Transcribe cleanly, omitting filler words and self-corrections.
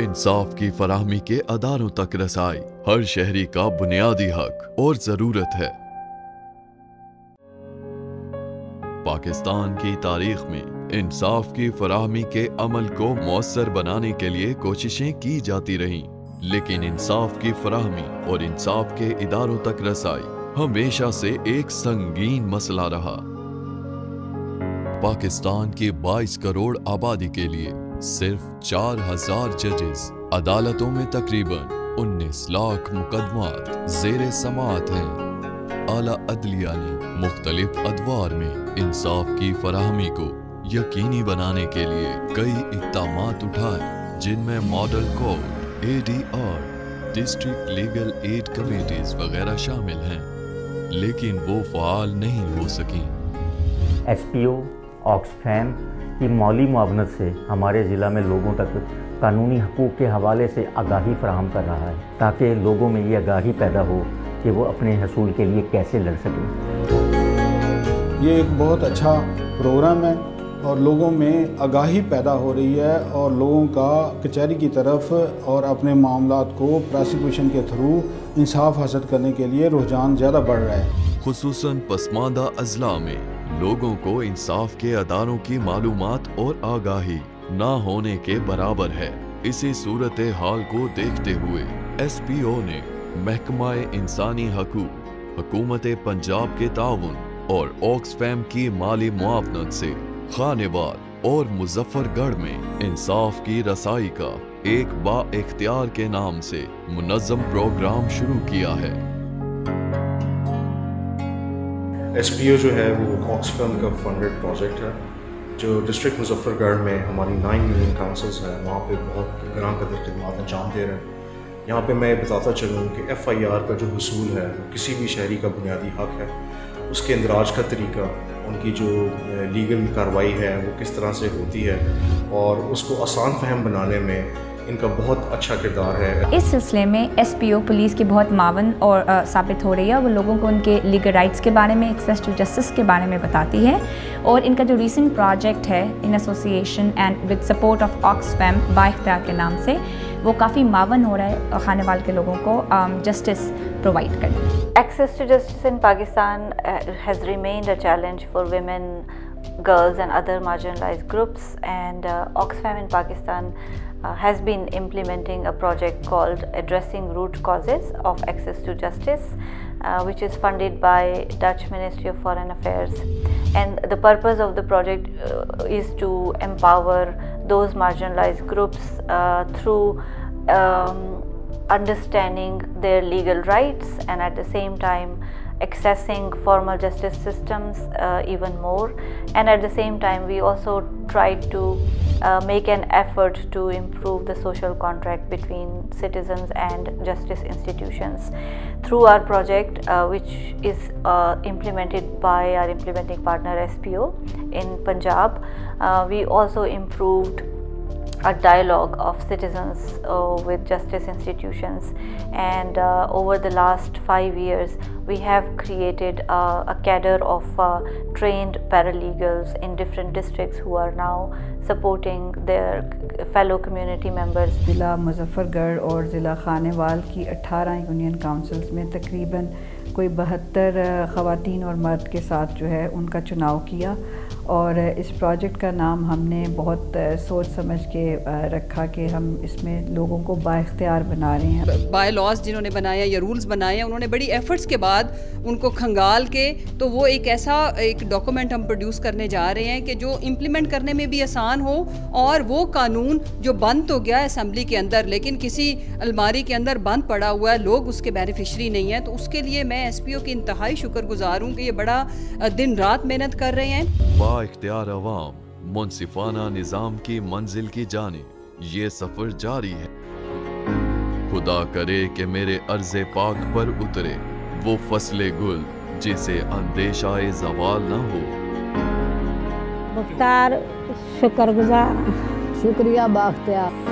इंसाफ की फराहमी के अदारों तक रसाई हर शहरी का बुनियादी हक और जरूरत है। पाकिस्तान की तारीख में इंसाफ की फराहमी के अमल को मौसर बनाने के लिए कोशिशें की जाती रहीं, लेकिन इंसाफ की फराहमी और इंसाफ के इदारों तक रसाई हमेशा से एक संगीन मसला रहा। पाकिस्तान की 22 करोड़ आबादी के लिए सिर्फ 4000 जजेस, अदालतों में तकरीबन 19 लाख मुकदमात ज़ेरे समाअत हैं। आला अदलिया ने मुख्तलिफ अदवार में इंसाफ की फराहमी को यकीनी बनाने के लिए कई इक़दामात उठाए, जिनमें model court, ADR, district legal aid committees वगैरह शामिल हैं, लेकिन वो फ़आल नहीं हो सकी। SPO ऑक्सफैम की मौली मुआवनत से हमारे ज़िला में लोगों तक कानूनी हकूक़ के हवाले से आगाही फराहम कर रहा है, ताकि लोगों में ये आगाही पैदा हो कि वो अपने हसूल के लिए कैसे लड़ सकें। ये एक बहुत अच्छा प्रोग्राम है और लोगों में आगाही पैदा हो रही है और लोगों का कचहरी की तरफ और अपने मामलात को प्रोसिक्यूशन के थ्रू इंसाफ हासिल करने के लिए रुझान ज़्यादा बढ़ रहा है। खुसूसन पसमानदा अजला में लोगों को इंसाफ के अदारों की मालूमात और आगाही ना होने के बराबर है। इसी सूरत हाल को देखते हुए SPO ने महकमा इंसानी हकूक, हुकूमत पंजाब के ताउन और ऑक्सफैम की माली मुआवनत से खानेवाल और मुजफ्फरगढ़ में इंसाफ की रसाई का एक बा-इख्तियार के नाम से मुनज़्ज़म प्रोग्राम शुरू किया है। SPO जो है वो ऑक्सफैम का फंडेड प्रोजेक्ट है, जो डिस्ट्रिक्ट मुजफ्फरगढ़ में हमारी 9 यूनियन काउंसिल्स हैं, वहाँ पे बहुत ग्रां कदर खिदमात अंजाम दे रहे हैं। यहाँ पे मैं बताता चलूँ कि FIR का जो हसूल है वो किसी भी शहरी का बुनियादी हक है। उसके इंदराज का तरीका, उनकी जो लीगल कार्रवाई है वो किस तरह से होती है और उसको आसान फहम बनाने में इनका बहुत अच्छा किरदार है। इस सिलसिले में SPO पुलिस की बहुत मावन और साबित हो रही है। वो लोगों को उनके लीगल राइट्स के बारे में, एक्सेस टू जस्टिस के बारे में बताती है और इनका जो रीसेंट प्रोजेक्ट है in association and with support of Oxfam Ba-Ikhtiyar के नाम से, वो काफ़ी मावन हो रहा है खानेवाल के लोगों को जस्टिस प्रोवाइड करने। Access to justice in Pakistan has remained a challenge for women, girls and other marginalized groups, and Oxfam in Pakistan has been implementing a project called Addressing Root Causes of Access to Justice, which is funded by Dutch Ministry of Foreign Affairs. And the purpose of the project is to empower those marginalized groups through understanding their legal rights and at the same time accessing formal justice systems even more, and at the same time we also tried to make an effort to improve the social contract between citizens and justice institutions through our project, which is implemented by our implementing partner SPO in Punjab. We also improved a dialogue of citizens with justice institutions, and over the last 5 years we have created a cadre of trained paralegals in different districts who are now supporting their fellow community members. ज़िला मुजफ्फरगढ़ और ज़िला खानेवाल की 18 union councils में तकरीबन कोई 72 ख़वातीन और मर्द के साथ जो है उनका चुनाव किया, और इस प्रोजेक्ट का नाम हमने बहुत सोच समझ के रखा कि हम इसमें लोगों को बाइख्तियार बना रहे हैं। बाय लॉज जिन्होंने बनाया या रूल्स बनाए हैं, उन्होंने बड़ी एफर्ट्स के बाद उनको खंगाल के, तो वो एक ऐसा एक डॉक्यूमेंट हम प्रोड्यूस करने जा रहे हैं कि जो इम्प्लीमेंट करने में भी आसान हो, और वो कानून जो बंद तो गया असेंबली के अंदर लेकिन किसी अलमारी के अंदर बंद पड़ा हुआ है, लोग उसके बेनिफिशरी नहीं हैं, तो उसके लिए मैं SPO की इंतहाई शुक्रगुजार हूँ कि ये बड़ा दिन रात मेहनत कर रहे हैं। बा-इख्तियार अवाम मुनसिफाना निज़ाम की मंजिल की जानिब ये सफ़र जारी है। खुदा करे कि मेरे अर्ज़े पाक पर उतरे वो फसले गुल जिसे अंदेशाए ज़वाल न हो। मुख्तार शुक्रगुजार, शुक्रिया बाख्तियार।